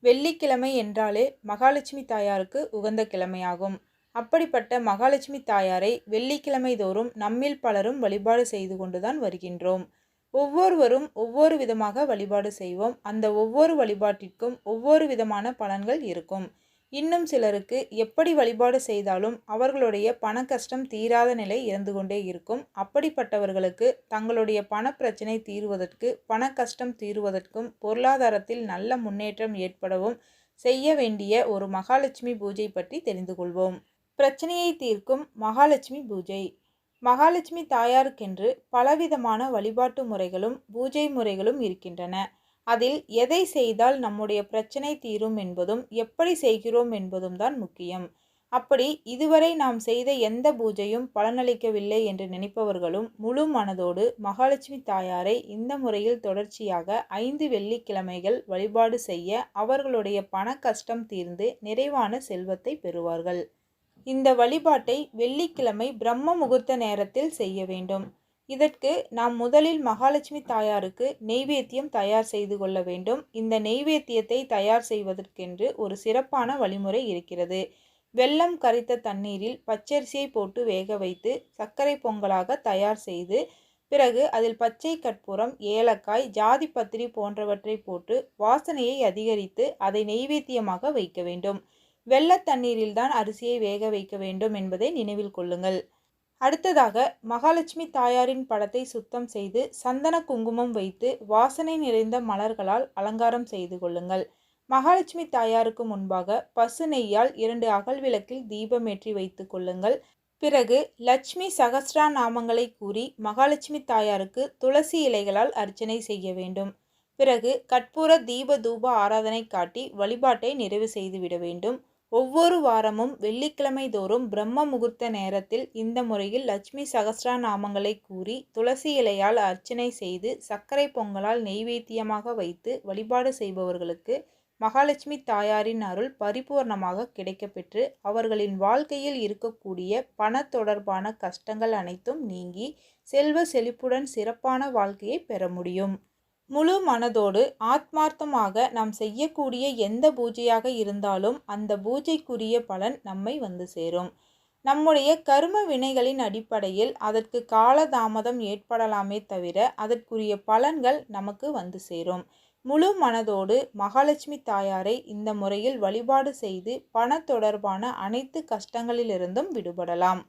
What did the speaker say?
வெள்ளிக்கிழமை என்றாலே மகாலட்சுமி தாயாருக்கு உகந்த கிழமையாகும். அப்படிப்பட்ட மகாலட்சுமி தாயாரை வெள்ளிக்கிழமை தோறும் நம்மில் பலரும் வழிபாடு செய்து கொண்டுதான் வருகின்றோம். ஒவ்வொருவரும் ஒவ்வொரு விதமாக வழிபாடு செய்வோம். அந்த ஒவ்வொரு வழிபாட்டிற்கும் ஒவ்வொரு விதமான பலன்கள் இருக்கும். இன்னும் சிலருக்கு எப்படி வழிபாடு செய்தாலும் அவர்களுடைய பண கஷ்டம் தீராத நிலை இருந்து கொண்டே இருக்கும். அப்படிப்பட்டவர்களுக்கு தங்களுடைய பண பிரச்சனை தீர்வதற்கு, பண கஷ்டம் தீருவதற்கும், பொருளாதாரத்தில் நல்ல முன்னேற்றம் ஏற்படவும் செய்ய வேண்டிய ஒரு மகாலட்சுமி பூஜை பற்றி தெரிந்து கொள்வோம். பிரச்சனையை தீர்க்கும் மகாலட்சுமி பூஜை. மகாலட்சுமி தாயாருக்கென்று பலவிதமான வழிபாட்டு முறைகளும் பூஜை முறைகளும் இருக்கின்றன. அதில் எதை செய்தால் நம்முடைய பிரச்சனை தீரும் என்பதும் எப்படி செய்கிறோம் என்பதும் தான் முக்கியம். அப்படி இதுவரை நாம் செய்த எந்த பூஜையும் பலனளிக்கவில்லை என்று நினைப்பவர்களும் முழு மனதோடு மகாலட்சுமி தாயாரை இந்த முறையில் தொடர்ச்சியாக 5 வெள்ளிக்கிழமைகள் வழிபாடு செய்ய அவர்களுடைய பண கஷ்டம் தீர்ந்து நிறைவான செல்வத்தை பெறுவார்கள். இந்த வழிபாட்டை வெள்ளிக்கிழமை பிரம்ம முகூர்த்த நேரத்தில் செய்ய வேண்டும். இதற்கு நாம் முதலில் மகாலட்சுமி தாயாருக்கு நெய்வேத்தியம் தயார் செய்து கொள்ள வேண்டும். இந்த நெய்வேத்தியத்தை தயார் செய்வதற்கென்று ஒரு சிறப்பான வழிமுறை இருக்கிறது. வெல்லம் கரைத்த தண்ணீரில் பச்சரிசியை போட்டு வேக வைத்து சர்க்கரை பொங்கலாக தயார் செய்து, பிறகு அதில் பச்சை கற்பூரம், ஏலக்காய், ஜாதி பத்திரி போன்றவற்றை போட்டு வாசனையை அதிகரித்து அதை நெய்வேத்தியமாக வைக்க வேண்டும். வெள்ள தண்ணீரில்தான் அரிசியை வேக வைக்க வேண்டும் என்பதை நினைவில் கொள்ளுங்கள். அடுத்ததாக மகாலட்சுமி தாயாரின் படத்தை சுத்தம் செய்து சந்தன குங்குமம் வைத்து வாசனை நிறைந்த மலர்களால் அலங்காரம் செய்து கொள்ளுங்கள். மகாலட்சுமி தாயாருக்கு முன்பாக பசு நெய்யால் 2 அகல் விளக்கில் தீபமேற்றி வைத்து கொள்ளுங்கள். பிறகு லட்சுமி சகஸ்ரா நாமங்களை கூறி மகாலட்சுமி தாயாருக்கு துளசி இலைகளால் அர்ச்சனை செய்ய வேண்டும். பிறகு கற்பூர தீப தூப ஆராதனை காட்டி வழிபாட்டை நிறைவு செய்துவிட வேண்டும். ஒவ்வொரு வாரமும் வெள்ளிக்கிழமை தோறும் பிரம்ம முகூர்த்த நேரத்தில் இந்த முறையில் லட்சுமி சகஸ்ரா நாமங்களை கூறி துளசி இலையால் அர்ச்சனை செய்து சர்க்கரை பொங்கலால் நெய்வேத்தியமாக வைத்து வழிபாடு செய்பவர்களுக்கு மகாலட்சுமி தாயாரின் அருள் பரிபூர்ணமாக கிடைக்கப்பெற்று அவர்களின் வாழ்க்கையில் இருக்கக்கூடிய பண தொடர்பான கஷ்டங்கள் அனைத்தும் நீங்கி செல்வ செழிப்புடன் சிறப்பான வாழ்க்கையை பெற முடியும். முழு மனதோடு ஆத்மார்த்தமாக நாம் செய்யக்கூடிய எந்த பூஜையாக இருந்தாலும் அந்த பூஜைக்குரிய பலன் நம்மை வந்து சேரும். நம்முடைய கர்ம வினைகளின் அடிப்படையில் அதற்கு காலதாமதம் ஏற்படலாமே தவிர அதற்குரிய பலன்கள் நமக்கு வந்து சேரும். முழு மனதோடு மகாலட்சுமி தாயாரை இந்த முறையில் வழிபாடு செய்து பண தொடர்பான அனைத்து கஷ்டங்களிலிருந்தும் விடுபடலாம்.